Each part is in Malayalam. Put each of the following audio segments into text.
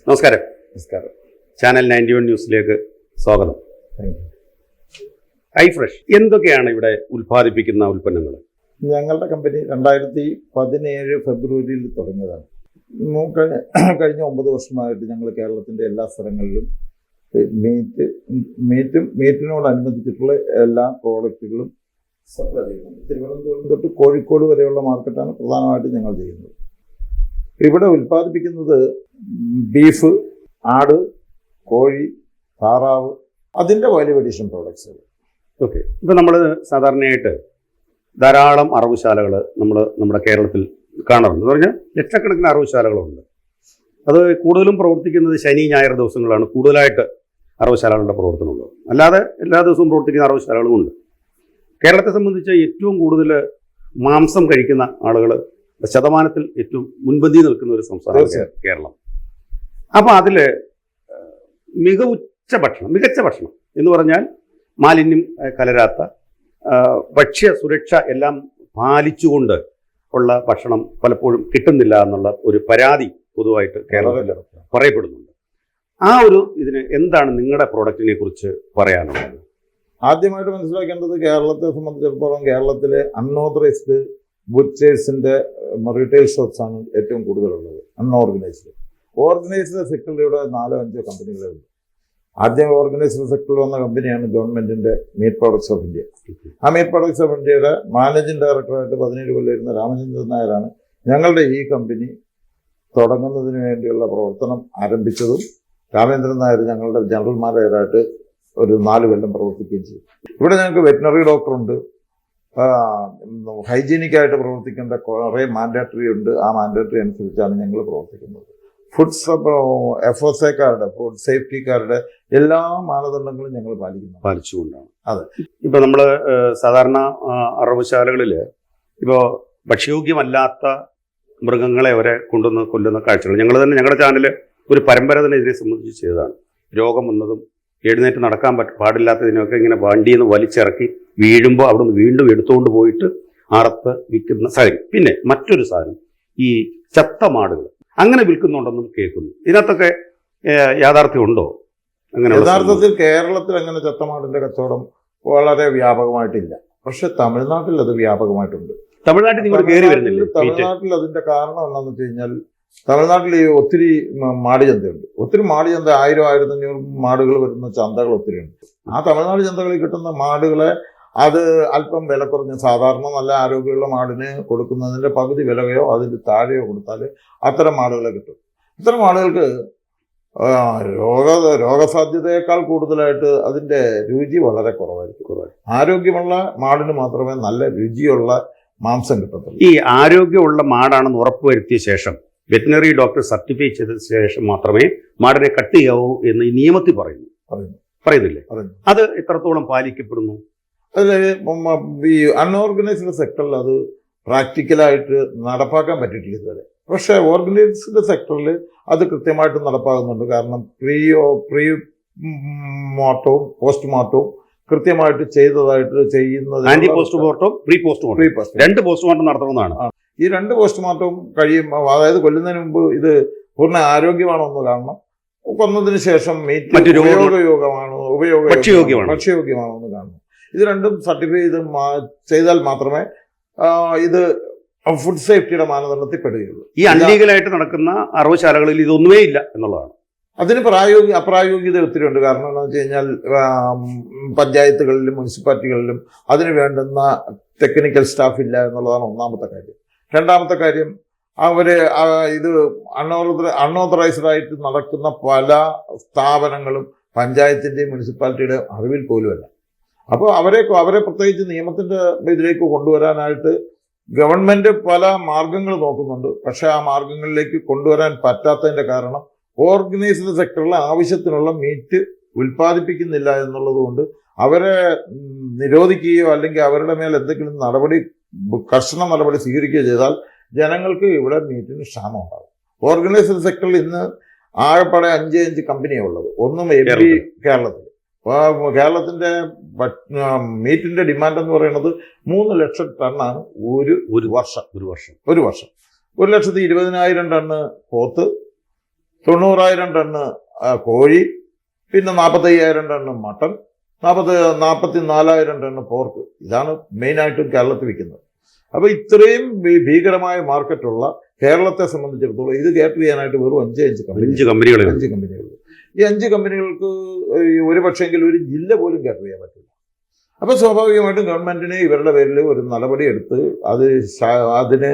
നമസ്കാരം. നമസ്കാരം. ചാനൽ 91 ന്യൂസിലേക്ക് സ്വാഗതം. ഐഫ്രഷ് എന്തൊക്കെയാണ് ഇവിടെ ഉൽപ്പാദിപ്പിക്കുന്ന ഉൽപ്പന്നങ്ങൾ? ഞങ്ങളുടെ കമ്പനി 2017 ഫെബ്രുവരിയിൽ തുടങ്ങിയതാണ്. കഴിഞ്ഞ 9 വർഷമായിട്ട് ഞങ്ങൾ കേരളത്തിൻ്റെ എല്ലാ സ്ഥലങ്ങളിലും മീറ്റിനോടനുബന്ധിച്ചിട്ടുള്ള എല്ലാ പ്രോഡക്റ്റുകളും സപ്ലൈ ചെയ്യുന്നുണ്ട്. തിരുവനന്തപുരം തൊട്ട് കോഴിക്കോട് വരെയുള്ള മാർക്കറ്റാണ് പ്രധാനമായിട്ടും ഞങ്ങൾ ചെയ്യുന്നത്. ഇവിടെ ഉൽപ്പാദിപ്പിക്കുന്നത് ബീഫ്, ആട്, കോഴി, താറാവ്, അതിൻ്റെ വാല്യൂ അഡീഷൻ പ്രോഡക്ട്സ്. ഓക്കെ. ഇപ്പം നമ്മൾ സാധാരണയായിട്ട് ധാരാളം അറവുശാലകൾ നമ്മുടെ കേരളത്തിൽ കാണാറുണ്ട്. എന്ന് പറഞ്ഞാൽ ലക്ഷക്കണക്കിന് അറവുശാലകളുണ്ട്. അത് കൂടുതലും പ്രവർത്തിക്കുന്നത് ശനി ഞായർ ദിവസങ്ങളാണ് കൂടുതലായിട്ട് അറവുശാലകളുടെ പ്രവർത്തനമുള്ളത്. അല്ലാതെ എല്ലാ ദിവസവും പ്രവർത്തിക്കുന്ന അറവുശാലകളും ഉണ്ട്. കേരളത്തെ സംബന്ധിച്ച് ഏറ്റവും കൂടുതൽ മാംസം കഴിക്കുന്ന ആളുകൾ ശതമാനത്തിൽ ഏറ്റവും മുൻപന്തി നിൽക്കുന്ന ഒരു സംസ്ഥാനമാണ് കേരളം. അപ്പോൾ അതിൽ മികച്ച ഭക്ഷണം എന്ന് പറഞ്ഞാൽ മാലിന്യം കലരാത്ത ഭക്ഷ്യ സുരക്ഷ എല്ലാം പാലിച്ചുകൊണ്ട് ഉള്ള ഭക്ഷണം പലപ്പോഴും കിട്ടുന്നില്ല എന്നുള്ള ഒരു പരാതി പൊതുവായിട്ട് കേരളത്തിൽ പറയപ്പെടുന്നുണ്ട്. ആ ഒരു ഇതിന് എന്താണ് നിങ്ങളുടെ പ്രോഡക്റ്റിനെ കുറിച്ച് പറയാനുള്ളത്? ആദ്യമായിട്ട് മനസ്സിലാക്കേണ്ടത്, കേരളത്തെ സംബന്ധിച്ചിടത്തോളം കേരളത്തിലെ അൺഓതറൈസ്ഡ് ബുച്ചേഴ്സിൻ്റെ റീറ്റെയിൽ ഷോപ്സാണ് ഏറ്റവും കൂടുതലുള്ളത്. അൺഓർഗനൈസ്ഡ്. ഓർഗനൈസ്ഡ് സെക്ടറിൽ ഇവിടെ 4-5 കമ്പനികളുണ്ട്. ആദ്യം ഓർഗനൈസ്ഡ് സെക്ടറിൽ വന്ന കമ്പനിയാണ് ഗവൺമെൻറ്റിൻ്റെ മീറ്റ് പ്രോഡക്ട്സ് ഓഫ് ഇന്ത്യ. ആ മീറ്റ് പ്രോഡക്ട്സ് ഓഫ് ഇന്ത്യയുടെ മാനേജിംഗ് ഡയറക്ടറായിട്ട് 17 കൊല്ലം ഇരുന്ന രാമചന്ദ്രൻ നായരാണ് ഞങ്ങളുടെ ഈ കമ്പനി തുടങ്ങുന്നതിന് വേണ്ടിയുള്ള പ്രവർത്തനം ആരംഭിച്ചതും. രാമചന്ദ്രൻ നായർ ഞങ്ങളുടെ ജനറൽ മാനേജറായിട്ട് ഒരു 4 കൊല്ലം പ്രവർത്തിക്കുകയും ചെയ്തു. ഇവിടെ ഞങ്ങൾക്ക് വെറ്റിനറി ഡോക്ടറുണ്ട്. ഹൈജീനിക്കായിട്ട് പ്രവർത്തിക്കേണ്ട കുറേ മാൻഡേറ്ററി ഉണ്ട്. ആ മാൻഡേറ്ററി അനുസരിച്ചാണ് ഞങ്ങൾ പ്രവർത്തിക്കുന്നത്. FSAക്കാരുടെ ഫുഡ് സേഫ്റ്റിക്കാരുടെ എല്ലാ മാനദണ്ഡങ്ങളും ഞങ്ങൾ പാലിച്ചുകൊണ്ടാണ്. അതെ. ഇപ്പോൾ നമ്മൾ സാധാരണ അറവുശാലകളിൽ ഇപ്പോൾ ഭക്ഷ്യയോഗ്യമല്ലാത്ത മൃഗങ്ങളെ വരെ കൊണ്ടുവന്ന് കൊല്ലുന്ന കാഴ്ചകൾ ഞങ്ങളുടെ ചാനൽ ഒരു പരമ്പര തന്നെ ഇതിനെ സംബന്ധിച്ച് ചെയ്തതാണ്. രോഗം വന്നതും എഴുന്നേറ്റ് നടക്കാൻ പാടില്ലാത്തതിനൊക്കെ ഇങ്ങനെ വണ്ടിയിൽ നിന്ന് വലിച്ചിറക്കി വീഴുമ്പോൾ അവിടെ നിന്ന് വീണ്ടും എടുത്തുകൊണ്ട് പോയിട്ട് അറുത്ത് വിൽക്കുന്ന സാധനം. പിന്നെ മറ്റൊരു സാധനം, ഈ ചത്ത മാടുകൾ അങ്ങനെ വിൽക്കുന്നുണ്ടെന്നും കേൾക്കുന്നു. ഇതിനകത്തൊക്കെ യാഥാർത്ഥ്യം ഉണ്ടോ? അങ്ങനെ യഥാർത്ഥത്തിൽ കേരളത്തിൽ അങ്ങനെ ചത്തമാടിന്റെ കച്ചവടം വളരെ വ്യാപകമായിട്ടില്ല. പക്ഷെ തമിഴ്നാട്ടിൽ അത് വ്യാപകമായിട്ടുണ്ട്. തമിഴ്നാട്ടിൽ നിങ്ങൾ കയറി വരുന്നില്ല? തമിഴ്നാട്ടിൽ അതിന്റെ കാരണം എന്താണെന്ന് വെച്ച് കഴിഞ്ഞാൽ, തമിഴ്നാട്ടിൽ ഒത്തിരി മാടുചന്തയുണ്ട്. ഒത്തിരി മാടുചന്ത 1000-1500 മാടുകൾ വരുന്ന ചന്തകൾ ഒത്തിരി ഉണ്ട്. ആ തമിഴ്നാട് ചന്തകളിൽ കിട്ടുന്ന മാടുകളെ അത് അല്പം വില കുറഞ്ഞ് സാധാരണ നല്ല ആരോഗ്യമുള്ള മാടിന് കൊടുക്കുന്നതിൻ്റെ പകുതി വിലയോ അതിൽ താഴെയോ കൊടുത്താൽ അത്തരം മാടുകളെ കിട്ടും. ഇത്തരം മാടുകൾക്ക് രോഗസാധ്യതയേക്കാൾ കൂടുതലായിട്ട് അതിൻ്റെ രുചി വളരെ കുറവായിരിക്കും. ആരോഗ്യമുള്ള മാടിന് മാത്രമേ നല്ല രുചിയുള്ള മാംസം കിട്ടത്തുള്ളൂ. ഈ ആരോഗ്യമുള്ള മാടാണെന്ന് ഉറപ്പുവരുത്തിയ ശേഷം വെറ്റിനറി ഡോക്ടർ സർട്ടിഫൈ ചെയ്ത ശേഷം മാത്രമേ മാടിനെ കട്ട് ചെയ്യാവൂ എന്ന് ഈ നിയമത്തിൽ പറയുന്നില്ലേ? അത് എത്രത്തോളം പാലിക്കപ്പെടുന്നു? അതിൽ ഈ അൺഓർഗനൈസ്ഡ് സെക്ടറിൽ അത് പ്രാക്ടിക്കലായിട്ട് നടപ്പാക്കാൻ പറ്റിയിട്ടില്ല ഇതുവരെ. പക്ഷേ ഓർഗനൈസ്ഡ് സെക്ടറിൽ അത് കൃത്യമായിട്ട് നടപ്പാകുന്നുണ്ട്. കാരണം പ്രീ മോർട്ടവും പോസ്റ്റ്മോർട്ടവും കൃത്യമായിട്ട് ചെയ്യുന്നത്. Ante postmortem, pre postmortem, 2 postmortem നടത്തണമെന്നാണ്. ഈ 2 പോസ്റ്റ്മോർട്ടം കഴിയുമ്പോൾ, അതായത് കൊല്ലുന്നതിന് മുമ്പ് ഇത് പൂർണ്ണ ആരോഗ്യമാണോ എന്ന് കാണണം. കൊന്നതിന് ശേഷം ഭക്ഷ്യയോഗ്യമാണോ എന്ന് കാണണം. ഇത് രണ്ടും സർട്ടിഫൈ ചെയ്താൽ മാത്രമേ ഇത് ഫുഡ് സേഫ്റ്റിയുടെ മാനദണ്ഡത്തിൽ പെടുകയുള്ളൂ. ഈ അൺലീഗലായിട്ട് നടക്കുന്ന അറവുശാലകളിൽ ഇതൊന്നുമേ ഇല്ല എന്നുള്ളതാണ്. അതിന് അപ്രായോഗികത ഒത്തിരി ഉണ്ട്. കാരണം എന്താണെന്ന് വെച്ച് കഴിഞ്ഞാൽ, പഞ്ചായത്തുകളിലും മുനിസിപ്പാലിറ്റികളിലും അതിന് വേണ്ടുന്ന ടെക്നിക്കൽ സ്റ്റാഫ് ഇല്ല എന്നുള്ളതാണ് ഒന്നാമത്തെ കാര്യം. രണ്ടാമത്തെ കാര്യം, ഇത് അൺഓതറൈസ്ഡ് ആയിട്ട് നടക്കുന്ന പല സ്ഥാപനങ്ങളും പഞ്ചായത്തിൻ്റെയും മുനിസിപ്പാലിറ്റിയുടെയും അറിവിൽ പോലുമല്ല. അപ്പോൾ അവരെ പ്രത്യേകിച്ച് നിയമത്തിൻ്റെ ഇതിലേക്ക് കൊണ്ടുവരാനായിട്ട് ഗവൺമെൻറ് പല മാർഗങ്ങൾ നോക്കുന്നുണ്ട്. പക്ഷേ ആ മാർഗങ്ങളിലേക്ക് കൊണ്ടുവരാൻ പറ്റാത്തതിൻ്റെ കാരണം ഓർഗനൈസ്ഡ് സെക്ടറിൽ ആവശ്യത്തിനുള്ള മീറ്റ് ഉൽപ്പാദിപ്പിക്കുന്നില്ല എന്നുള്ളത് കൊണ്ട് അവരെ നിരോധിക്കുകയോ അല്ലെങ്കിൽ അവരുടെ മേൽ എന്തെങ്കിലും കർശന നടപടി സ്വീകരിക്കുകയോ ചെയ്താൽ ജനങ്ങൾക്ക് ഇവിടെ മീറ്റിന് ക്ഷാമം ഉണ്ടാകും. ഓർഗനൈസ്ഡ് സെക്ടറിൽ ഇന്ന് ആകെപ്പാടെ 5 കമ്പനിയാണ് ഉള്ളത്. ഒന്നും കേരളത്തിൽ. കേരളത്തിന്റെ മീറ്റിന്റെ ഡിമാൻഡ് എന്ന് പറയുന്നത് 3 ലക്ഷം ടണ്ണാണ് ഒരു വർഷം. 1,20,000 ടണ്ണ് പോത്ത്, 90,000 ടണ്ണ് കോഴി, പിന്നെ 45,000 ടണ്ണ് മട്ടൺ, 44,000 ടണ്ണ് പോർക്ക്. ഇതാണ് മെയിനായിട്ടും കേരളത്തിൽ വിൽക്കുന്നത്. അപ്പൊ ഇത്രയും ഭീകരമായ മാർക്കറ്റുള്ള കേരളത്തെ സംബന്ധിച്ചിടത്തോളം ഇത് ക്യാറ്റർ ചെയ്യാനായിട്ട് വെറും 5 കമ്പനികൾ. ഈ 5 കമ്പനികൾക്ക് ഒരു പക്ഷേങ്കിൽ ഒരു ജില്ല പോലും ക്യാറ്റർ ചെയ്യാൻ പറ്റില്ല. അപ്പൊ സ്വാഭാവികമായിട്ടും ഗവൺമെന്റിന് ഇവരുടെ പേരിൽ ഒരു നടപടി എടുത്ത് അതിന്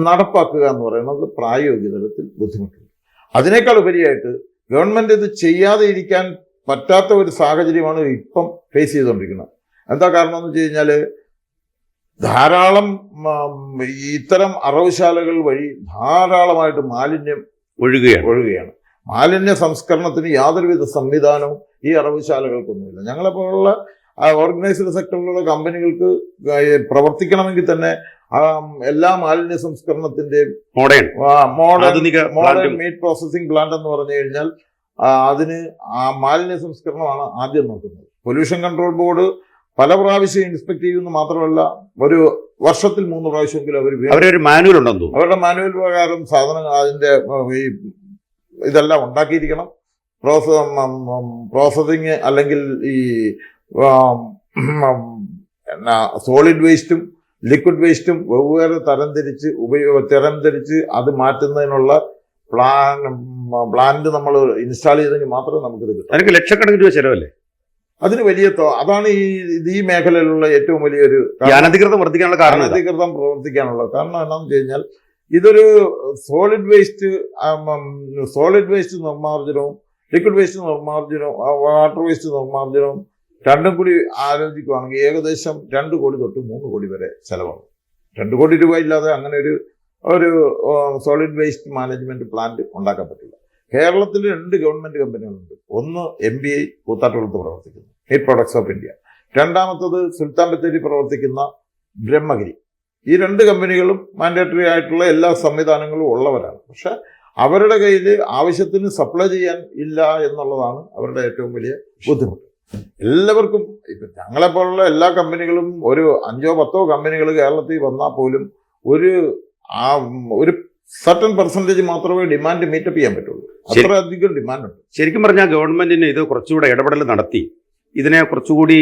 നടപ്പാക്കുക എന്ന് പറയുന്നത് പ്രായോഗിക തലത്തിൽ ബുദ്ധിമുട്ടുണ്ട്. അതിനേക്കാൾ ഉപരിയായിട്ട് ഗവൺമെന്റ് ഇത് ചെയ്യാതെ ഇരിക്കാൻ പറ്റാത്ത ഒരു സാഹചര്യമാണ് ഇപ്പം ഫേസ് ചെയ്തുകൊണ്ടിരിക്കുന്നത്. എന്താ കാരണം എന്ന് വെച്ച് കഴിഞ്ഞാൽ ധാരാളം ഇത്തരം അറവുശാലകൾ വഴി ധാരാളമായിട്ട് മാലിന്യം ഒഴുകുകയാണ്. മാലിന്യ സംസ്കരണത്തിന് യാതൊരുവിധ സംവിധാനവും ഈ അറവുശാലകൾക്കൊന്നുമില്ല. ഞങ്ങളെപ്പോലുള്ള ഓർഗനൈസ്ഡ് സെക്ടറിലുള്ള കമ്പനികൾക്ക് പ്രവർത്തിക്കണമെങ്കിൽ തന്നെ എല്ലാ മാലിന്യ സംസ്കരണത്തിന്റെയും മോഡേൺ മീറ്റ് പ്രോസസ്സിംഗ് പ്ലാന്റ് എന്ന് പറഞ്ഞു കഴിഞ്ഞാൽ അതിന് മാലിന്യ സംസ്കരണമാണ് ആദ്യം നോക്കുന്നത്. പൊല്യൂഷൻ കൺട്രോൾ ബോർഡ് പല പ്രാവശ്യം ഇൻസ്പെക്ട് ചെയ്യുമെന്ന് മാത്രമല്ല, ഒരു വർഷത്തിൽ 3 പ്രാവശ്യമെങ്കിലും അവരുടെ മാനുവൽ പ്രകാരം സാധനങ്ങൾ അതിന്റെ ഇതെല്ലാം ഉണ്ടാക്കിയിരിക്കണം. പ്രോസസ്സിങ് അല്ലെങ്കിൽ ഈ സോളിഡ് വേസ്റ്റും ലിക്വിഡ് വേസ്റ്റും വെവ്വേറെ തരംതിരിച്ച് അത് മാറ്റുന്നതിനുള്ള പ്ലാന്റ് നമ്മൾ ഇൻസ്റ്റാൾ ചെയ്തെങ്കിൽ മാത്രമേ നമുക്കിത് കിട്ടും. അതിന് ലക്ഷക്കണക്കിന് രൂപ ചെലവല്ലേ? അതിന് വലിയ അതാണ് ഈ മേഖലയിലുള്ള ഏറ്റവും വലിയൊരു അനധികൃതം പ്രവർത്തിക്കാനുള്ള കാരണം എന്താണെന്ന് വെച്ച് കഴിഞ്ഞാൽ ഇതൊരു സോളിഡ് വേസ്റ്റ് നിർമ്മാർജ്ജനവും ലിക്വിഡ് വേസ്റ്റ് നിർമ്മാർജ്ജനവും വാട്ടർ വേസ്റ്റ് നിർമ്മാർജ്ജനവും രണ്ടും കൂടി ആലോചിക്കുകയാണെങ്കിൽ ഏകദേശം 2 കോടി തൊട്ട് 3 കോടി വരെ ചെലവാകും. 2 കോടി രൂപ ഇല്ലാതെ അങ്ങനെ ഒരു സോളിഡ് വേസ്റ്റ് മാനേജ്മെന്റ് പ്ലാന്റ് ഉണ്ടാക്കാൻ പറ്റില്ല. കേരളത്തിൽ 2 ഗവൺമെന്റ് കമ്പനികളുണ്ട്. ഒന്ന് MBI കൂത്താട്ടുകുളത്ത് പ്രവർത്തിക്കുന്നു, മീറ്റ് പ്രൊഡക്ട്സ് ഓഫ് ഇന്ത്യ. രണ്ടാമത്തത് സുൽത്താൻ ബത്തേരി പ്രവർത്തിക്കുന്ന ബ്രഹ്മഗിരി. ഈ 2 കമ്പനികളും മാൻഡേറ്ററി ആയിട്ടുള്ള എല്ലാ സംവിധാനങ്ങളും ഉള്ളവരാണ്. പക്ഷെ അവരുടെ കയ്യിൽ ആവശ്യത്തിന് സപ്ലൈ ചെയ്യാൻ ഇല്ല എന്നുള്ളതാണ് അവരുടെ ഏറ്റവും വലിയ ബുദ്ധിമുട്ട്. എല്ലാവർക്കും ഇപ്പം ഞങ്ങളെപ്പോലുള്ള എല്ലാ കമ്പനികളും ഒരു 5-10 കമ്പനികൾ കേരളത്തിൽ വന്നാൽ പോലും ഒരു സർട്ടൻ പെർസെന്റേജ് മാത്രമേ ഡിമാൻഡ് മീറ്റപ്പ് ചെയ്യാൻ പറ്റുള്ളൂ. അത്ര അധികം ഡിമാൻഡുണ്ട്. ശരിക്കും പറഞ്ഞാൽ ഗവൺമെന്റിന് ഇത് കുറച്ചുകൂടെ ഇടപെടൽ നടത്തി ഇതിനെ കുറച്ചുകൂടി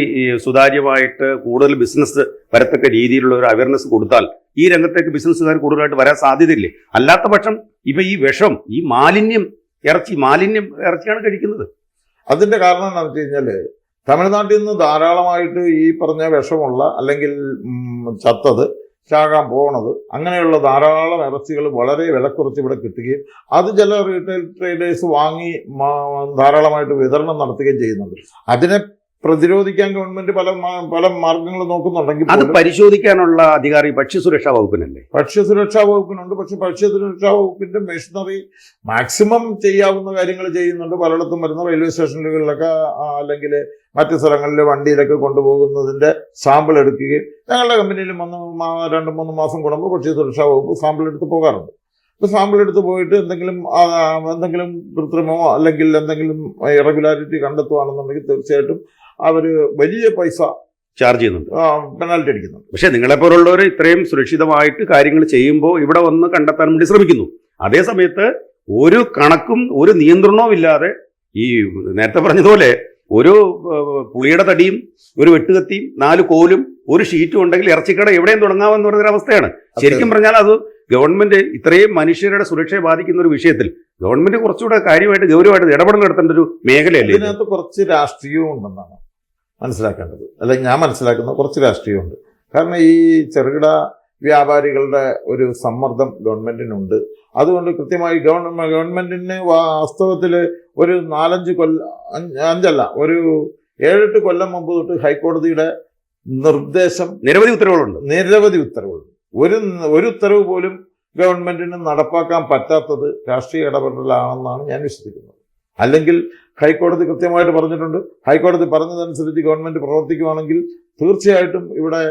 കൂടുതൽ ബിസിനസ് വരത്തക്ക രീതിയിലുള്ള ഒരു അവയർനെസ് കൊടുത്താൽ ഈ രംഗത്തേക്ക് ബിസിനസ്സുകാർ കൂടുതലായിട്ട് വരാൻ സാധ്യതയില്ലേ? അല്ലാത്ത പക്ഷം ഇപ്പൊ ഈ വിഷം, ഈ മാലിന്യം ഇറച്ചിയാണ് കഴിക്കുന്നത്. അതിന്റെ കാരണം എന്താണെന്ന് വെച്ച് കഴിഞ്ഞാല് തമിഴ്നാട്ടിൽ നിന്ന് ധാരാളമായിട്ട് ഈ പറഞ്ഞ വിഷമുള്ള അല്ലെങ്കിൽ ചത്തത് ചാകാൻ പോകണത് അങ്ങനെയുള്ള ധാരാളം ഇറച്ചികൾ വളരെ വിലക്കുറച്ച് ഇവിടെ കിട്ടുകയും അത് ചില റീറ്റെയിൽ ട്രേഡേഴ്സ് വാങ്ങി ധാരാളമായിട്ട് വിതരണം നടത്തുകയും ചെയ്യുന്നുണ്ട്. അതിനെ പ്രതിരോധിക്കാൻ ഗവൺമെന്റ് പല മാർഗങ്ങൾ നോക്കുന്നുണ്ടെങ്കിൽ അത് പരിശോധിക്കാനുള്ള അധികാരി ഭക്ഷ്യസുരക്ഷാ വകുപ്പിനല്ലേ? ഭക്ഷ്യസുരക്ഷാ വകുപ്പിനുണ്ട്. പക്ഷെ ഭക്ഷ്യസുരക്ഷാ വകുപ്പിന്റെ മെഷീനറി മാക്സിമം ചെയ്യാവുന്ന കാര്യങ്ങൾ ചെയ്യുന്നുണ്ട്. പലയിടത്തും വരുന്ന റെയിൽവേ സ്റ്റേഷനുകളിലൊക്കെ അല്ലെങ്കിൽ മറ്റു സ്ഥലങ്ങളിൽ വണ്ടിയിലൊക്കെ കൊണ്ടുപോകുന്നതിന്റെ സാമ്പിൾ എടുക്കുകയും ഞങ്ങളുടെ കമ്പനിയിലും 2-3 മാസം കൂടുമ്പോൾ ഭക്ഷ്യസുരക്ഷാ വകുപ്പ് സാമ്പിൾ എടുത്ത് പോകാറുണ്ട്. അപ്പോൾ സാമ്പിൾ എടുത്ത് പോയിട്ട് എന്തെങ്കിലും കൃത്രിമമോ അല്ലെങ്കിൽ എന്തെങ്കിലും ഇറഗുലാരിറ്റി കണ്ടെത്തുകയാണെന്നുണ്ടെങ്കിൽ തീർച്ചയായിട്ടും അവർ വലിയ പൈസ ചാർജ് ചെയ്യുന്നുണ്ട്, പെനാൽറ്റി അടിക്കുന്നുണ്ട്. പക്ഷെ നിങ്ങളെപ്പോലുള്ളവർ ഇത്രയും സുരക്ഷിതമായിട്ട് കാര്യങ്ങൾ ചെയ്യുമ്പോൾ ഇവിടെ വന്ന് കണ്ടെത്താൻ വേണ്ടി ശ്രമിക്കുന്നു. അതേ സമയത്ത് ഒരു കണക്കും ഒരു നിയന്ത്രണവും ഇല്ലാതെ ഈ നേരത്തെ പറഞ്ഞതുപോലെ ഒരു പുളിയുടെ തടിയും ഒരു വെട്ടുകത്തിയും 4 കോലും ഒരു ഷീറ്റും ഉണ്ടെങ്കിൽ ഇറച്ചിക്കട എവിടെയും തുടങ്ങാമെന്ന് പറയുന്നൊരവസ്ഥയാണ്. ശരിക്കും പറഞ്ഞാൽ അത് ഗവൺമെന്റ് ഇത്രയും മനുഷ്യരുടെ സുരക്ഷയെ ബാധിക്കുന്ന ഒരു വിഷയത്തിൽ ഗവൺമെന്റ് കുറച്ചുകൂടെ ഗൗരവമായിട്ട് ഇടപെടൽ നടത്തേണ്ട ഒരു മേഖലയല്ലേ? ഇതിനകത്ത് കുറച്ച് രാഷ്ട്രീയവും ഉണ്ടെന്നാണ് മനസ്സിലാക്കേണ്ടത്. അല്ലെങ്കിൽ ഞാൻ മനസ്സിലാക്കുന്ന കുറച്ച് രാഷ്ട്രീയമുണ്ട്. കാരണം ഈ ചെറുകിട വ്യാപാരികളുടെ ഒരു സമ്മർദ്ദം ഗവൺമെന്റിനുണ്ട്. അതുകൊണ്ട് കൃത്യമായി ഗവൺമെന്റിന് വാസ്തവത്തിൽ ഒരു 4-5 കൊല്ലം 5 ഒരു 7-8 കൊല്ലം മുമ്പ് തൊട്ട് ഹൈക്കോടതിയുടെ നിർദ്ദേശം നിരവധി ഉത്തരവുകളുണ്ട്. ഒരു ഉത്തരവ് പോലും ഗവൺമെന്റിന് നടപ്പാക്കാൻ പറ്റാത്തത് രാഷ്ട്രീയ ഇടപെടലാണെന്നാണ് ഞാൻ വിശ്വസിക്കുന്നത്. അല്ലെങ്കിൽ ഹൈക്കോടതി കൃത്യമായിട്ട് പറഞ്ഞിട്ടുണ്ട്. ഹൈക്കോടതി പറഞ്ഞതനുസരിച്ച് ഗവൺമെന്റ് പ്രവർത്തിക്കുകയാണെങ്കിൽ തീർച്ചയായിട്ടും ഇവിടെ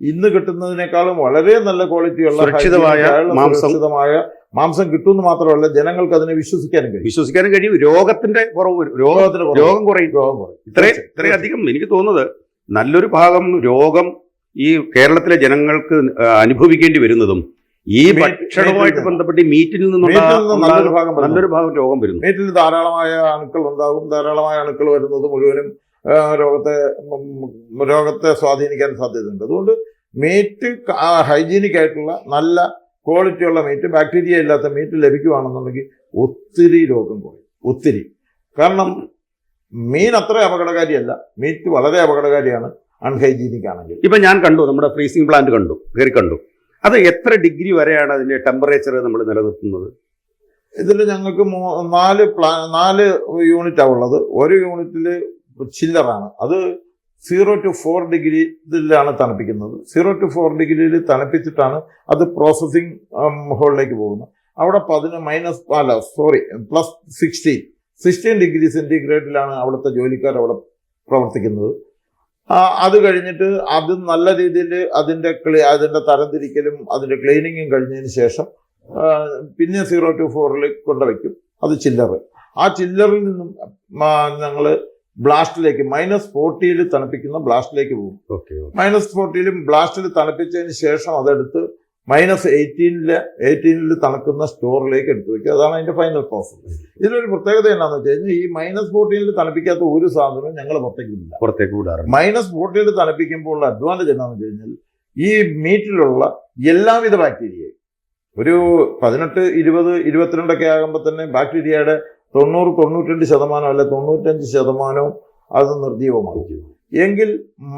ഇന്ന് കിട്ടുന്നതിനേക്കാളും വളരെ നല്ല ക്വാളിറ്റിയുള്ള സുരക്ഷിതമായ മാംസം കിട്ടുമെന്ന് മാത്രമല്ല ജനങ്ങൾക്ക് അതിനെ വിശ്വസിക്കാനും കഴിയും. രോഗം കുറയും. ഇത്രയധികം എനിക്ക് തോന്നുന്നത് നല്ലൊരു ഭാഗം രോഗം ഈ കേരളത്തിലെ ജനങ്ങൾക്ക് അനുഭവിക്കേണ്ടി വരുന്നതും ഈ ഭക്ഷണവുമായിട്ട് ബന്ധപ്പെട്ട് മീറ്റിൽ നിന്നുള്ള നല്ലൊരു ഭാഗം രോഗം വരുന്നു. മീറ്റിൽ ധാരാളമായ അണുക്കൾ ഉണ്ടാകും. ധാരാളമായ അണുക്കൾ വരുന്നത് മുഴുവനും രോഗത്തെ സ്വാധീനിക്കാൻ സാധ്യതയുണ്ട്. അതുകൊണ്ട് മീറ്റ് ഹൈജീനിക് ആയിട്ടുള്ള നല്ല ക്വാളിറ്റിയുള്ള മീറ്റ്, ബാക്ടീരിയ ഇല്ലാത്ത മീറ്റ് ലഭിക്കുകയാണെന്നുണ്ടെങ്കിൽ ഒത്തിരി രോഗം കുറയും. ഒത്തിരി. കാരണം മീൻ അത്ര അപകടകാരിയല്ല, മീറ്റ് വളരെ അപകടകാരിയാണ് അൺഹൈജീനിക് ആണെങ്കിൽ. ഇപ്പൊ ഞാൻ കണ്ടു, നമ്മുടെ ഫ്രീസിംഗ് പ്ലാന്റ് കണ്ടു. അത് എത്ര ഡിഗ്രി വരെയാണ് അതിന്റെ ടെമ്പറേച്ചർ നമ്മൾ നിലനിർത്തുന്നത്? ഇതിൽ ഞങ്ങൾക്ക് 4 യൂണിറ്റാണ് ഉള്ളത്. ഒരു യൂണിറ്റിൽ ചില്ലറാണ്. അത് 0 to 4 ഡിഗ്രി ഇതിലാണ് തണുപ്പിക്കുന്നത്. 0 to 4 ഡിഗ്രിയിൽ തണുപ്പിച്ചിട്ടാണ് അത് പ്രോസസ്സിംഗ് ഹോളിലേക്ക് പോകുന്നത്. അവിടെ പ്ലസ് 16 ഡിഗ്രി സെന്റിഗ്രേഡിലാണ് അവിടുത്തെ ജോലിക്കാർ അവിടെ പ്രവർത്തിക്കുന്നത്. അത് കഴിഞ്ഞിട്ട് അത് നല്ല രീതിയിൽ അതിന്റെ തരംതിരിക്കലും അതിന്റെ ക്ലീനിങ്ങും കഴിഞ്ഞതിന് ശേഷം പിന്നെ 0 to 4 കൊണ്ടുവയ്ക്കും. അത് ചില്ലർ. ആ ചില്ലറിൽ നിന്നും ഞങ്ങൾ ബ്ലാസ്റ്റിലേക്ക് -40 തണുപ്പിക്കുന്ന ബ്ലാസ്റ്റിലേക്ക് പോകും. -40 ബ്ലാസ്റ്റിൽ തണുപ്പിച്ചതിന് ശേഷം അതെടുത്ത് -18 തണുക്കുന്ന സ്റ്റോറിലേക്ക് എടുത്തു വെക്കുക. അതാണ് അതിന്റെ ഫൈനൽ പ്രോസസ്. ഇതിലൊരു പ്രത്യേകത എന്താണെന്ന് വെച്ച് കഴിഞ്ഞാൽ ഈ -40 തണുപ്പിക്കാത്ത ഒരു സാധനവും ഞങ്ങൾ പുറത്തേക്ക് വിടാറില്ല. -40 തണുപ്പിക്കുമ്പോൾ ഉള്ള അഡ്വാൻറ്റേജ് എന്താണെന്ന് വെച്ച് കഴിഞ്ഞാൽ ഈ മീറ്റിലുള്ള എല്ലാവിധ ബാക്ടീരിയയും ഒരു 18, 20, 22 ഒക്കെ ആകുമ്പോൾ തന്നെ ബാക്ടീരിയയുടെ 90-92% അല്ലെ 95% അത് നിർജീവമാകും. എങ്കിൽ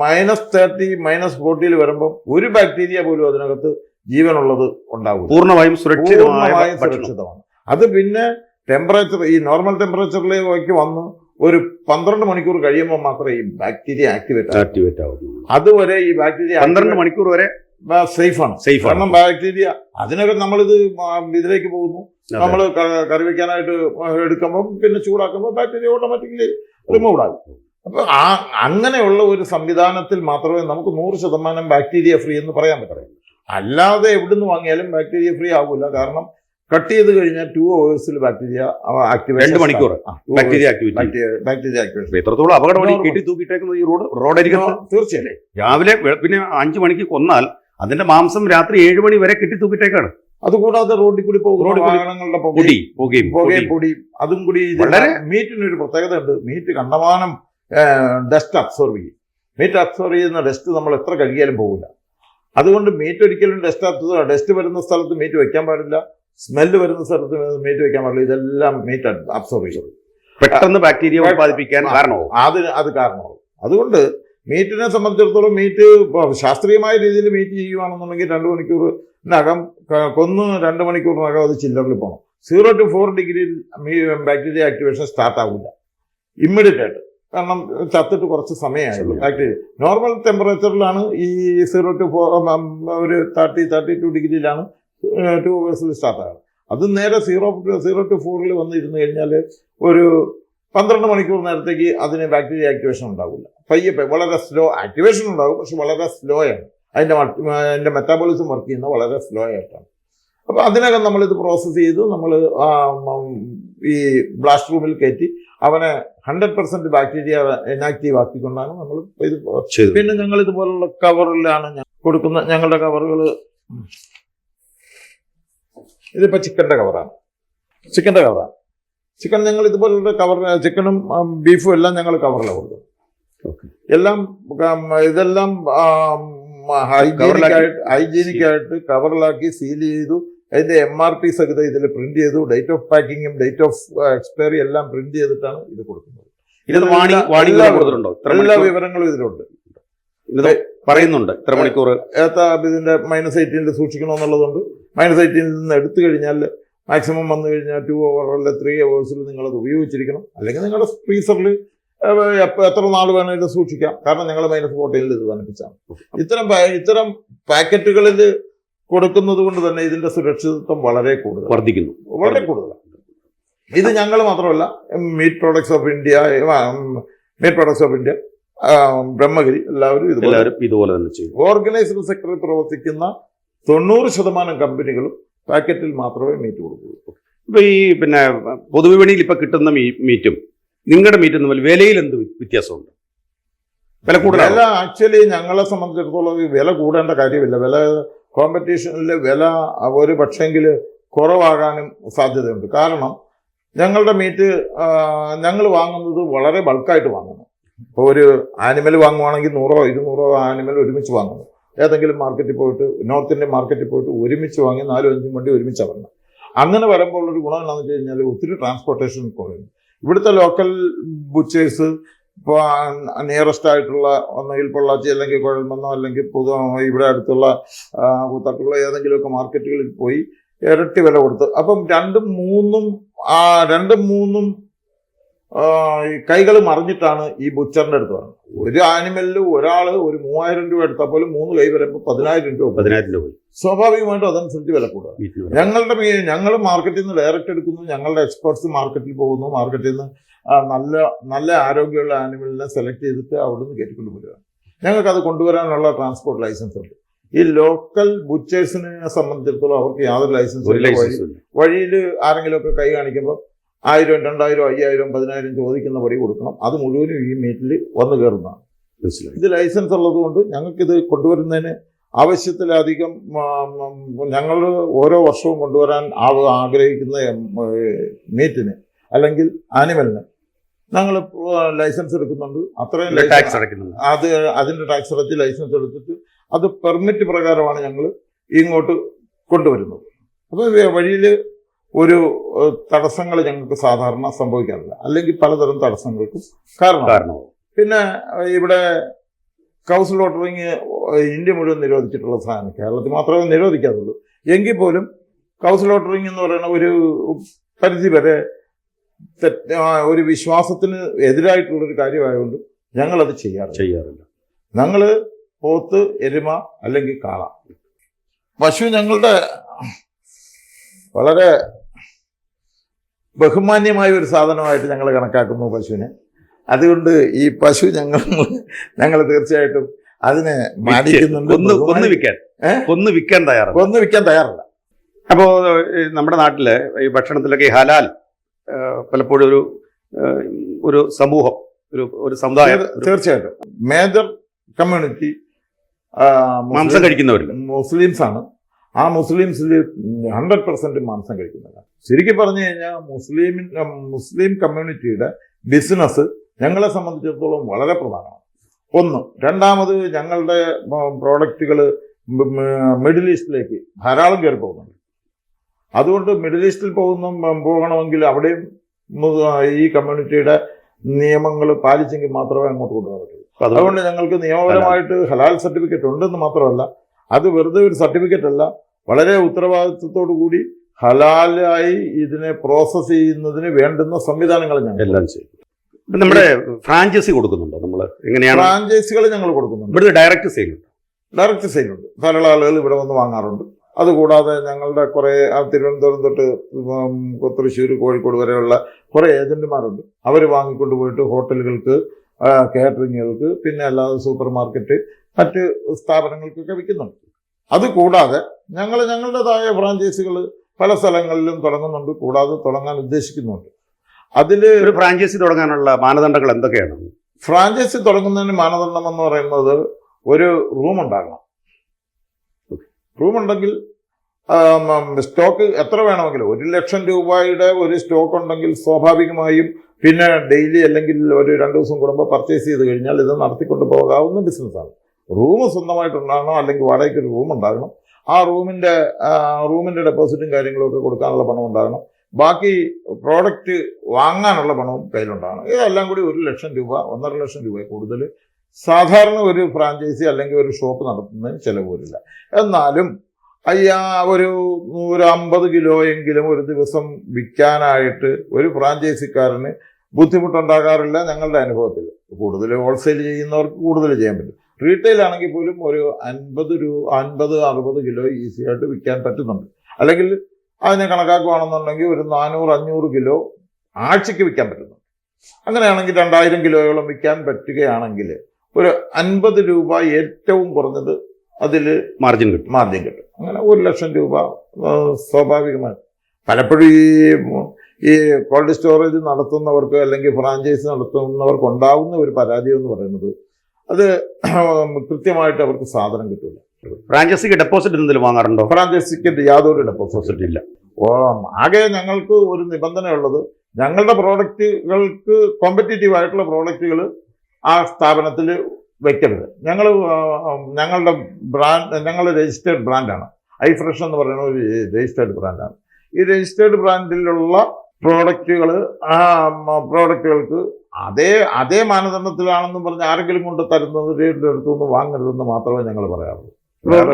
-30, -40 വരുമ്പം ഒരു ബാക്ടീരിയ പോലും അതിനകത്ത് ജീവനുള്ളത് ഉണ്ടാവും. പൂർണ്ണമായും സുരക്ഷിതമാണ്. അത് പിന്നെ ടെമ്പറേച്ചർ ഈ നോർമൽ ടെമ്പറേച്ചറിലേക്ക് വന്ന് ഒരു 12 മണിക്കൂർ കഴിയുമ്പോൾ മാത്രമേ ഈ ബാക്ടീരിയ ആക്ടിവേറ്റ് ആവും. അതുവരെ ഈ ബാക്ടീരിയ 12 മണിക്കൂർ വരെ സേഫാണ്. കാരണം ബാക്ടീരിയ അതിനൊക്കെ നമ്മളിത് ഇതിലേക്ക് പോകുന്നു. നമ്മൾ കറി വെക്കാനായിട്ട് എടുക്കുമ്പോൾ പിന്നെ ചൂടാക്കുമ്പോൾ ബാക്ടീരിയ ഓട്ടോമാറ്റിക്കലി റിമൂവ് ആകും. അപ്പൊ അങ്ങനെയുള്ള ഒരു സംവിധാനത്തിൽ മാത്രമേ നമുക്ക് 100% ബാക്ടീരിയ ഫ്രീ എന്ന് പറയാൻ പറ്റൂ. അല്ലാതെ എവിടുന്ന് വാങ്ങിയാലും ബാക്ടീരിയ ഫ്രീ ആകില്ല. കാരണം കട്ട് ചെയ്ത് കഴിഞ്ഞാൽ 2 hours ബാക്ടീരിയ ആക്ടിവേറ്റ് 2 മണിക്കൂർ ബാക്ടീരിയ ആക്ടിവേഷൻ. എത്രത്തോളം അപകടമാണ് കെട്ടി തൂക്കിയിട്ടേക്കുന്നത് ഈ റോഡരികത്ത്. തീർച്ചയായും രാവിലെ പിന്നെ 5 മണിക്ക് കൊന്നാൽ അതിന്റെ മാംസം രാത്രി 7 മണി വരെ കെട്ടി തൂക്കിയിട്ടേക്കാണ്. അതുകൂടാതെ റോഡിൽ കൂടി പോകുന്ന വാഹനങ്ങളുടെ പൊടി അതും കൂടി. മീറ്റിനൊരു പ്രത്യേകത ഉണ്ട്. മീറ്റ് കണ്ടമാനം ഡസ്റ്റ് അബ്സോർവ് ചെയ്യും. മീറ്റ് അബ്സോർവ് ചെയ്യുന്ന ഡസ്റ്റ് നമ്മൾ എത്ര കഴുകിയാലും പോകില്ല. അതുകൊണ്ട് മീറ്റ് ഒരിക്കലും ഡസ്റ്റ് വരുന്ന സ്ഥലത്ത് മീറ്റ് വെക്കാൻ പാടില്ല. സ്മെല്ല് വരുന്ന സ്ഥലത്ത് മീറ്റ് വെക്കാൻ പാടില്ല. ഇതെല്ലാം മീറ്റ് അബ്സോർവ് ചെയ്യും. പെട്ടെന്ന് ബാക്ടീരിയ ഉത്പാദിപ്പിക്കാൻ കാരണമാവും. അത് കാരണമാവും. അതുകൊണ്ട് മീറ്റിനെ സംബന്ധിച്ചിടത്തോളം മീറ്റ് ശാസ്ത്രീയമായ രീതിയിൽ മീറ്റ് ചെയ്യുകയാണെന്നുണ്ടെങ്കിൽ 2 മണിക്കൂറിനകം കൊന്ന് 2 മണിക്കൂറിനകം അത് ചില്ലറിൽ പോകണം. 0 to 4 ഡിഗ്രിയിൽ ബാക്ടീരിയ ആക്ടിവേഷൻ സ്റ്റാർട്ട് ആവില്ല ഇമ്മീഡിയറ്റ് ആയിട്ട്. കാരണം ചത്തിട്ട് കുറച്ച് സമയമായുള്ളൂ. ബാക്ടീരിയ നോർമൽ ടെമ്പറേച്ചറിലാണ് ഈ 0 to 4 ഒരു 32 ഡിഗ്രിയിലാണ് 2 hours സ്റ്റാർട്ട് ആകുന്നത്. അത് നേരെ 0 to 4 വന്നിരുന്നു കഴിഞ്ഞാൽ ഒരു 12 മണിക്കൂർ നേരത്തേക്ക് അതിന് ബാക്ടീരിയ ആക്ടിവേഷൻ ഉണ്ടാവില്ല. പയ്യെ വളരെ സ്ലോ ആക്ടിവേഷൻ ഉണ്ടാകും, പക്ഷെ വളരെ സ്ലോ ആണ്. അതിന്റെ മെറ്റാബോളിസം വർക്ക് ചെയ്യുന്നത് വളരെ സ്ലോ ആയിട്ടാണ്. അപ്പൊ അതിനകം നമ്മളിത് പ്രോസസ്സ് ചെയ്ത് നമ്മൾ ഈ ബ്ലാസ്റ്റ് റൂമിൽ കയറ്റി അവനെ 100% ബാക്ടീരിയ ഇനാക്റ്റീവ് ആക്കിക്കൊണ്ടാണ് നമ്മൾ ഇത്. പിന്നെ ഞങ്ങൾ ഇതുപോലുള്ള കവറിലാണ് കൊടുക്കുന്ന ഞങ്ങളുടെ കവറുകൾ. ഇതിപ്പോ ചിക്കന്റെ കവറാണ്. ചിക്കൻ ഞങ്ങൾ ഇതുപോലുള്ള ചിക്കനും ബീഫും എല്ലാം ഞങ്ങൾ കവറിലാണ് കൊടുക്കുന്നത്. ഇതെല്ലാം ഹൈജീനിക് ആയിട്ട് കവറിലാക്കി സീൽ ചെയ്തു. അതിന്റെ MRP സഹിതം ഇതിൽ പ്രിന്റ് ചെയ്തു. ഡേറ്റ് ഓഫ് പാക്കിങ്ങും ഡേറ്റ് ഓഫ് എക്സ്പയറി എല്ലാം പ്രിന്റ് ചെയ്തിട്ടാണ് ഇത് കൊടുക്കുന്നത്. എല്ലാ വിവരങ്ങളും ഇതിലുണ്ട്. പറയുന്നുണ്ട് ഇത്ര മണിക്കൂർ ഇതിന്റെ -18 സൂക്ഷിക്കണമെന്നുള്ളതുണ്ട്. -18 നിന്ന് എടുത്തു കഴിഞ്ഞാൽ മാക്സിമം വന്നു കഴിഞ്ഞാൽ 2 hour അല്ലെ 3 hours നിങ്ങളത് ഉപയോഗിച്ചിരിക്കണം. അല്ലെങ്കിൽ നിങ്ങളുടെ ഫ്രീസറിൽ എത്ര നാൾ വേണമെങ്കിലും സൂക്ഷിക്കാം. കാരണം ഞങ്ങൾ -14 ഇത് തണുപ്പിച്ചാണ്. ഇത്തരം പാക്കറ്റുകളിൽ കൊടുക്കുന്നത് കൊണ്ട് തന്നെ ഇതിന്റെ സുരക്ഷിതത്വം വളരെ കൂടുതലാണ്. ഇത് ഞങ്ങൾ മാത്രമല്ല, meet products of India, Brahmagiri എല്ലാവരും ഇതുപോലെ തന്നെ ചെയ്യും. ഓർഗനൈസ്ഡ് സെക്ടറിൽ പ്രവർത്തിക്കുന്ന 90% കമ്പനികളും പാക്കറ്റിൽ മാത്രമേ മീറ്റ് കൊടുക്കൂ. ഇപ്പൊ ഈ പൊതുവിപണിയിൽ ഇപ്പൊ കിട്ടുന്ന മീറ്റും നിങ്ങളുടെ മീറ്റും തമ്മിൽ വിലയിൽ എന്ത് വ്യത്യാസമുണ്ട്? വില കൂടുതൽ? ആക്ച്വലി ഞങ്ങളെ സംബന്ധിച്ചിടത്തോളം വില കൂടേണ്ട കാര്യമില്ല. വില കോമ്പറ്റീഷനിൽ വില ഒരു പക്ഷെങ്കിൽ കുറവാകാനും സാധ്യതയുണ്ട്. കാരണം ഞങ്ങളുടെ മീറ്റ് ഞങ്ങൾ വാങ്ങുന്നത് വളരെ ബൾക്കായിട്ട് വാങ്ങുന്നു. ഇപ്പോൾ ഒരു ആനിമൽ വാങ്ങുവാണെങ്കിൽ 100-200 ആനിമൽ ഒരുമിച്ച് വാങ്ങുന്നു. ഏതെങ്കിലും മാർക്കറ്റിൽ പോയിട്ട്, നോർത്ത് ഇന്ത്യൻ മാർക്കറ്റിൽ പോയിട്ട് ഒരുമിച്ച് വാങ്ങി 4-5 വണ്ടി ഒരുമിച്ച് വരണം. അങ്ങനെ വരുമ്പോൾ ഒരു ഗുണം എന്താണെന്ന് വെച്ച് കഴിഞ്ഞാൽ ഒത്തിരി ട്രാൻസ്പോർട്ടേഷൻ കുറയും. ഇവിടുത്തെ ലോക്കൽ ബുച്ചേഴ്സ് ഇപ്പോൾ നിയറസ്റ്റ് ആയിട്ടുള്ള ഒന്നുകിൽ പൊള്ളാച്ചി അല്ലെങ്കിൽ കുഴൽമന്നോ അല്ലെങ്കിൽ ഇവിടെ അടുത്തുള്ള കൂത്താട്ടുള്ള ഏതെങ്കിലുമൊക്കെ മാർക്കറ്റുകളിൽ പോയി ഇരട്ടി വില കൊടുത്ത്, അപ്പം രണ്ടും മൂന്നും കൈകൾ മറിഞ്ഞിട്ടാണ് ഈ ബുച്ചറിന്റെ അടുത്ത് വരുന്നത്. ഒരു ആനിമലിൽ ഒരാൾ ഒരു 3000 രൂപ എടുത്താൽ പോലും 3 കൈ വരുമ്പോൾ 10,000 രൂപ. സ്വാഭാവികമായിട്ടും അതനുസരിച്ച് വില കൂടുക. ഞങ്ങൾ മാർക്കറ്റിൽ നിന്ന് ഡയറക്റ്റ് എടുക്കുന്നു, ഞങ്ങളുടെ എക്സ്പെർട്സ് മാർക്കറ്റിൽ പോകുന്നു, മാർക്കറ്റിൽ നിന്ന് നല്ല ആരോഗ്യമുള്ള ആനിമലിനെ സെലക്ട് ചെയ്തിട്ട് അവിടെ നിന്ന് കയറ്റിക്കൊണ്ട് വരിക. ഞങ്ങൾക്കത് കൊണ്ടുവരാനുള്ള ട്രാൻസ്പോർട്ട് ലൈസൻസ് ഉണ്ട്. ഈ ലോക്കൽ ബുച്ചേഴ്സിനെ സംബന്ധിച്ചിടത്തോളം അവർക്ക് യാതൊരു ലൈസൻസ് വഴിയിൽ ആരെങ്കിലുമൊക്കെ കൈ കാണിക്കുമ്പോൾ 1000, 2000, 5000, 10,000 ചോദിക്കുന്ന പടി കൊടുക്കണം. അത് മുഴുവനും ഈ മീറ്റിൽ വന്നു കയറുന്നതാണ്. ഇത് ലൈസൻസ് ഉള്ളത് കൊണ്ട് ഞങ്ങൾക്കിത് കൊണ്ടുവരുന്നതിന് ആവശ്യത്തിലധികം ഞങ്ങൾ ഓരോ വർഷവും കൊണ്ടുവരാൻ ആഗ്രഹിക്കുന്ന മീറ്റിന് അല്ലെങ്കിൽ ആനിമലിന് ഞങ്ങൾ ലൈസൻസ് എടുക്കുന്നുണ്ട്. അത്രയും ടാക്സ് അടയ്ക്കുന്നുണ്ട്. അതിന്റെ ടാക്സ് അടച്ച് ലൈസൻസ് എടുത്തിട്ട് അത് പെർമിറ്റ് പ്രകാരമാണ് ഞങ്ങൾ ഇങ്ങോട്ട് കൊണ്ടുവരുന്നത്. അപ്പോൾ വഴിയിൽ ഒരു തടസ്സങ്ങൾ ഞങ്ങൾക്ക് സാധാരണ സംഭവിക്കാറില്ല, അല്ലെങ്കിൽ പലതരം തടസ്സങ്ങൾക്കും കാരണമാവും. പിന്നെ ഇവിടെ കൗസ് ലോട്ടറിങ് ഇന്ത്യ മുഴുവൻ നിരോധിച്ചിട്ടുള്ള സാധനം, കേരളത്തിൽ മാത്രമേ നിരോധിക്കാറുള്ളൂ. എങ്കിൽ പോലും കൗസ് ലോട്ടറിങ് എന്ന് പറയുന്ന ഒരു പരിധി വരെ ഒരു വിശ്വാസത്തിന് എതിരായിട്ടുള്ളൊരു കാര്യമായതുകൊണ്ട് ഞങ്ങളത് ചെയ്യാറില്ല. ഞങ്ങൾ പോത്ത്, എരുമ അല്ലെങ്കിൽ കാള, പശു ഞങ്ങളുടെ വളരെ ബഹുമാന്യമായ ഒരു സാധനമായിട്ട് ഞങ്ങൾ കണക്കാക്കുന്നു പശുവിനെ. അതുകൊണ്ട് ഈ പശു ഞങ്ങൾ തീർച്ചയായിട്ടും അതിനെ മാനിക്കുന്നുണ്ട്. കൊന്നു വിൽക്കാൻ തയ്യാറല്ല. അപ്പോൾ നമ്മുടെ നാട്ടില് ഈ ഭക്ഷണത്തിലൊക്കെ ഈ ഹലാൽ പലപ്പോഴും ഒരു സമൂഹം, ഒരു സമുദായം, തീർച്ചയായിട്ടും മേജർ കമ്മ്യൂണിറ്റി മാംസം കഴിക്കുന്നവരില്ല മുസ്ലിംസ് ആണ്. ആ മുസ്ലിംസിൽ 100% മാംസം കഴിക്കുന്നതാണ്. ശരിക്കും പറഞ്ഞു കഴിഞ്ഞാൽ മുസ്ലിം കമ്മ്യൂണിറ്റിയുടെ ബിസിനസ് ഞങ്ങളെ സംബന്ധിച്ചിടത്തോളം വളരെ പ്രധാനമാണ്. ഒന്ന്. രണ്ടാമത്, ഞങ്ങളുടെ പ്രോഡക്റ്റുകൾ മിഡിൽ ഈസ്റ്റിലേക്ക് ധാരാളം കയറി പോകുന്നുണ്ട്. അതുകൊണ്ട് മിഡിൽ ഈസ്റ്റിൽ പോകണമെങ്കിൽ അവിടെയും ഈ കമ്മ്യൂണിറ്റിയുടെ നിയമങ്ങൾ പാലിച്ചെങ്കിൽ മാത്രമേ അങ്ങോട്ട് കൊണ്ടുപോകാൻ പറ്റൂ. അതുകൊണ്ട് ഞങ്ങൾക്ക് നിയമപരമായിട്ട് ഹലാൽ സർട്ടിഫിക്കറ്റ് ഉണ്ടെന്ന് മാത്രമല്ല, അത് വെറുതെ ഒരു സർട്ടിഫിക്കറ്റ് അല്ല, വളരെ ഉത്തരവാദിത്വത്തോടു കൂടി ഹലാലായി ഇതിനെ പ്രോസസ് ചെയ്യുന്നതിന് വേണ്ടുന്ന സംവിധാനങ്ങൾ ഞങ്ങൾ എല്ലാം ചെയ്യും. നമ്മുടെ ഫ്രാഞ്ചൈസി കൊടുക്കുന്നുണ്ടോ? നമ്മൾ എങ്ങനെയാണ്? ഫ്രാഞ്ചൈസികൾ ഞങ്ങൾ കൊടുക്കുന്നുണ്ട്. ഇവിടെ ഡയറക്റ്റ് സെയിലുണ്ട്. ധാരാളം ആളുകൾ ഇവിടെ വന്ന് വാങ്ങാറുണ്ട്. അതുകൂടാതെ ഞങ്ങളുടെ കുറേ തിരുവനന്തപുരം തൊട്ട് തൃശ്ശൂർ, കോഴിക്കോട് വരെയുള്ള കുറേ ഏജന്റുമാരുണ്ട്. അവർ വാങ്ങിക്കൊണ്ട് പോയിട്ട് ഹോട്ടലുകൾക്ക്, കാറ്ററിങ്ങുകൾക്ക്, പിന്നെ അല്ലാതെ സൂപ്പർ മാർക്കറ്റ്, മറ്റ് സ്ഥാപനങ്ങൾക്കൊക്കെ വിൽക്കുന്നുണ്ട്. അതുകൂടാതെ ഞങ്ങളുടേതായ ഫ്രാഞ്ചൈസികൾ പല സ്ഥലങ്ങളിലും തുടങ്ങുന്നുണ്ട്, കൂടാതെ തുടങ്ങാൻ ഉദ്ദേശിക്കുന്നുണ്ട്. അതിൽ ഒരു ഫ്രാഞ്ചൈസി തുടങ്ങാനുള്ള മാനദണ്ഡങ്ങൾ എന്തൊക്കെയാണ്? ഫ്രാഞ്ചൈസി തുടങ്ങുന്നതിന് മാനദണ്ഡം എന്ന് പറയുന്നത് ഒരു റൂം ഉണ്ടാകണം. റൂമുണ്ടെങ്കിൽ സ്റ്റോക്ക് എത്ര വേണമെങ്കിലും 1,00,000 രൂപയുടെ ഒരു സ്റ്റോക്ക് ഉണ്ടെങ്കിൽ സ്വാഭാവികമായും പിന്നെ ഡെയിലി അല്ലെങ്കിൽ ഒരു 2 ദിവസം കൂടുമ്പോൾ പർച്ചേസ് ചെയ്ത് കഴിഞ്ഞാൽ ഇത് നടത്തിക്കൊണ്ട് പോകാവുന്ന ബിസിനസ്സാണ്. റൂം സ്വന്തമായിട്ടുണ്ടാകണം, അല്ലെങ്കിൽ വാടകയ്ക്ക് ഒരു റൂം ഉണ്ടാകണം. ആ റൂമിൻ്റെ ഡെപ്പോസിറ്റും കാര്യങ്ങളും ഒക്കെ കൊടുക്കാനുള്ള പണം ഉണ്ടാകണം. ബാക്കി പ്രോഡക്റ്റ് വാങ്ങാനുള്ള പണവും കയ്യിലുണ്ടാകണം. ഇതെല്ലാം കൂടി 1,00,000 രൂപ, 1,50,000 രൂപ കൂടുതൽ സാധാരണ ഒരു ഫ്രാഞ്ചൈസി അല്ലെങ്കിൽ ഒരു ഷോപ്പ് നടത്തുന്നതിന് ചിലവ് വരില്ല. എന്നാലും ഒരു 150 കിലോയെങ്കിലും ഒരു ദിവസം വിൽക്കാനായിട്ട് ഒരു ഫ്രാഞ്ചൈസിക്കാരന് ബുദ്ധിമുട്ടുണ്ടാകാറില്ല ഞങ്ങളുടെ അനുഭവത്തിൽ. കൂടുതൽ ഹോൾസെയിൽ ചെയ്യുന്നവർക്ക് കൂടുതൽ ചെയ്യാൻ പറ്റും. റീറ്റെയിൽ ആണെങ്കിൽ പോലും ഒരു 50-60 കിലോ ഈസി ആയിട്ട് വിൽക്കാൻ പറ്റുന്നുണ്ട്. അല്ലെങ്കിൽ അതിനെ കണക്കാക്കുകയാണെന്നുണ്ടെങ്കിൽ ഒരു 400-500 കിലോ ആഴ്ചയ്ക്ക് വിൽക്കാൻ പറ്റുന്നുണ്ട്. അങ്ങനെയാണെങ്കിൽ 2000 കിലോയോളം വിൽക്കാൻ പറ്റുകയാണെങ്കിൽ ഒരു 50 രൂപ ഏറ്റവും കുറഞ്ഞത് അതിൽ മാർജിൻ കിട്ടും. അങ്ങനെ 1,00,000 രൂപ സ്വാഭാവികമായിട്ട്. പലപ്പോഴും ഈ കോൾഡ് സ്റ്റോറേജ് നടത്തുന്നവർക്ക് അല്ലെങ്കിൽ ഫ്രാഞ്ചൈസി നടത്തുന്നവർക്ക് ഉണ്ടാവുന്ന ഒരു പരാജയം എന്ന് പറയുന്നത് അത് കൃത്യമായിട്ട് അവർക്ക് സാധനം കിട്ടില്ല. ഫ്രാഞ്ചൈസിക്ക് ഡെപ്പോസിറ്റ് എന്തെങ്കിലും വാങ്ങാറുണ്ടോ? ഫ്രാഞ്ചൈസിക്ക് യാതൊരു ഡെപ്പോസിറ്റ് ഇല്ല. ആകെ ഞങ്ങൾക്ക് ഒരു നിബന്ധനയുള്ളത്, ഞങ്ങളുടെ പ്രോഡക്റ്റുകൾക്ക് കോമ്പറ്റീറ്റീവ് ആയിട്ടുള്ള പ്രോഡക്റ്റുകൾ ആ സ്ഥാപനത്തിൽ വെക്കരുത്. ഞങ്ങളുടെ രജിസ്റ്റേർഡ് ബ്രാൻഡാണ് ഐഫ്രഷ് എന്ന് പറയുന്ന ഒരു രജിസ്റ്റേർഡ് ബ്രാൻഡാണ്. ഈ രജിസ്റ്റേർഡ് ബ്രാൻഡിലുള്ള പ്രോഡക്റ്റുകൾക്ക് അതേ മാനദണ്ഡത്തിലാണെന്ന് പറഞ്ഞ് ആരെങ്കിലും കൊണ്ട് തരുന്നവരുടെ അടുത്തുനിന്ന് വാങ്ങരുതെന്ന് മാത്രമേ ഞങ്ങൾ പറയാറുള്ളൂ.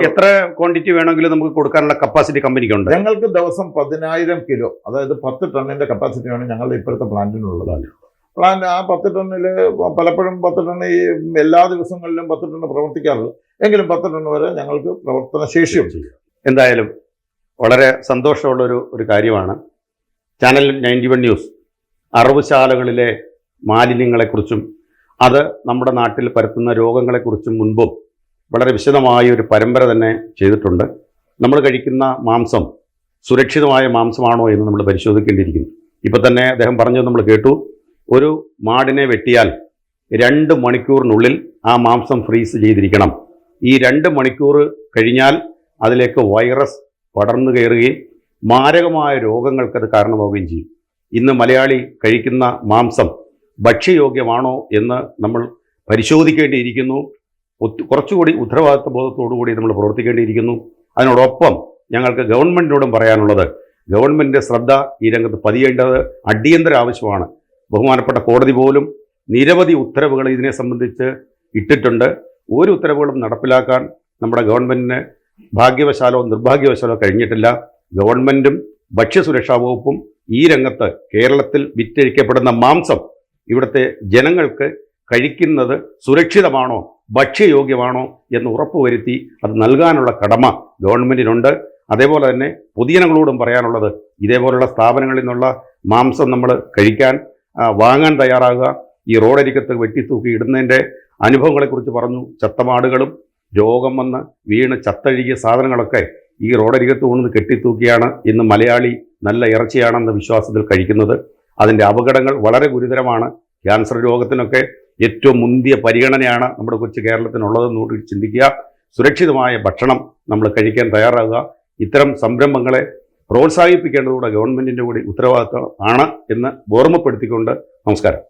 എത്ര ക്വാണ്ടിറ്റി വേണമെങ്കിലും നമുക്ക് കൊടുക്കാനുള്ള കപ്പാസിറ്റി കമ്പനിക്കുണ്ട്? ഞങ്ങൾക്ക് ദിവസം 10,000 കിലോ, അതായത് 10 ടണ്ണിന്റെ കപ്പാസിറ്റിയാണ് ഞങ്ങളുടെ ഇപ്പോഴത്തെ പ്ലാന്റിനുള്ളത്. പ്ലാന്റ് ആ 10 ടണ്ണിൽ പലപ്പോഴും 10 ടണ്ണ് ഈ എല്ലാ ദിവസങ്ങളിലും 10 ടണ്ണ് പ്രവർത്തിക്കാറില്ല, എങ്കിലും 10 ടണ്ണ് വരെ ഞങ്ങൾക്ക് പ്രവർത്തന ശേഷിയുണ്ട്. എന്തായാലും വളരെ സന്തോഷമുള്ളൊരു കാര്യമാണ്. ചാനൽ 91 ന്യൂസ് അറവുശാലകളിലെ മാലിന്യങ്ങളെക്കുറിച്ചും അത് നമ്മുടെ നാട്ടിൽ പരത്തുന്ന രോഗങ്ങളെക്കുറിച്ചും മുൻപും വളരെ വിശദമായ ഒരു പരമ്പര തന്നെ ചെയ്തിട്ടുണ്ട്. നമ്മൾ കഴിക്കുന്ന മാംസം സുരക്ഷിതമായ മാംസമാണോ എന്ന് നമ്മൾ പരിശോധിക്കേണ്ടിയിരിക്കുന്നു. ഇപ്പം തന്നെ അദ്ദേഹം പറഞ്ഞത് നമ്മൾ കേട്ടു. ഒരു മാടിനെ വെട്ടിയാൽ 2 മണിക്കൂറിനുള്ളിൽ ആ മാംസം ഫ്രീസ് ചെയ്തിരിക്കണം. ഈ 2 മണിക്കൂർ കഴിഞ്ഞാൽ അതിലേക്ക് വൈറസ് പടർന്നു കയറുകയും മാരകമായ രോഗങ്ങൾക്കത് കാരണമാവുകയും ചെയ്യും. ഇന്ന് മലയാളി കഴിക്കുന്ന മാംസം ഭക്ഷ്യയോഗ്യമാണോ എന്ന് നമ്മൾ പരിശോധിക്കേണ്ടിയിരിക്കുന്നു. കുറച്ചുകൂടി ഉത്തരവാദിത്വ ബോധത്തോടുകൂടി നമ്മൾ പ്രവർത്തിക്കേണ്ടിയിരിക്കുന്നു. അതിനോടൊപ്പം ഞങ്ങൾക്ക് ഗവൺമെൻറ്റിനോടും പറയാനുള്ളത്, ഗവൺമെൻറ് ശ്രദ്ധ ഈ രംഗത്ത് പതിയേണ്ടത് അടിയന്തര ആവശ്യമാണ്. ബഹുമാനപ്പെട്ട കോടതി പോലും നിരവധി ഉത്തരവുകൾ ഇതിനെ സംബന്ധിച്ച് ഇട്ടിട്ടുണ്ട്. ഒരു ഉത്തരവുകളും നടപ്പിലാക്കാൻ നമ്മുടെ ഗവൺമെൻറ്റിന് ഭാഗ്യവശാലോ നിർഭാഗ്യവശാലോ കഴിഞ്ഞിട്ടില്ല. ഗവൺമെൻറ്റും ഭക്ഷ്യസുരക്ഷാ വകുപ്പും ഈ രംഗത്ത് കേരളത്തിൽ വിറ്റഴിക്കപ്പെടുന്ന മാംസം ഇവിടുത്തെ ജനങ്ങൾക്ക് കഴിക്കുന്നത് സുരക്ഷിതമാണോ ഭക്ഷ്യയോഗ്യമാണോ എന്ന് ഉറപ്പുവരുത്തി അത് നൽകാനുള്ള കടമ ഗവൺമെൻറ്റിനുണ്ട്. അതേപോലെ തന്നെ പൊതുജനങ്ങളോടും പറയാനുള്ളത്, ഇതേപോലുള്ള സ്ഥാപനങ്ങളിൽ നിന്നുള്ള മാംസം നമ്മൾ വാങ്ങാൻ തയ്യാറാകുക. ഈ റോഡരികത്ത് വെട്ടിത്തൂക്കി ഇടുന്നതിൻ്റെ അനുഭവങ്ങളെക്കുറിച്ച് പറഞ്ഞു. ചത്തമാടുകളും രോഗം വന്ന് വീണ് ചത്തഴുകിയ സാധനങ്ങളൊക്കെ ഈ റോഡരികത്ത് കൊണ്ടുവന്ന് കെട്ടിത്തൂക്കിയാണ് ഇന്ന് മലയാളി നല്ല ഇറച്ചിയാണെന്ന വിശ്വാസത്തിൽ കഴിക്കുന്നത്. അതിൻ്റെ അപകടങ്ങൾ വളരെ ഗുരുതരമാണ്. ക്യാൻസർ രോഗത്തിനൊക്കെ ഏറ്റവും മുന്തിയ പരിഗണനയാണ് നമ്മുടെ കൊച്ചു കേരളത്തിനുള്ളതെന്ന് കൂടി ചിന്തിക്കുക. സുരക്ഷിതമായ ഭക്ഷണം നമ്മൾ കഴിക്കാൻ തയ്യാറാകുക. ഇത്തരം സംരംഭങ്ങളെ പ്രോത്സാഹിപ്പിക്കേണ്ടതുകൂടെ ഗവൺമെൻറ്റിൻ്റെ കൂടി ഉത്തരവാദിത്വം ആണ് എന്ന് ഓർമ്മപ്പെടുത്തിക്കൊണ്ട് നമസ്കാരം.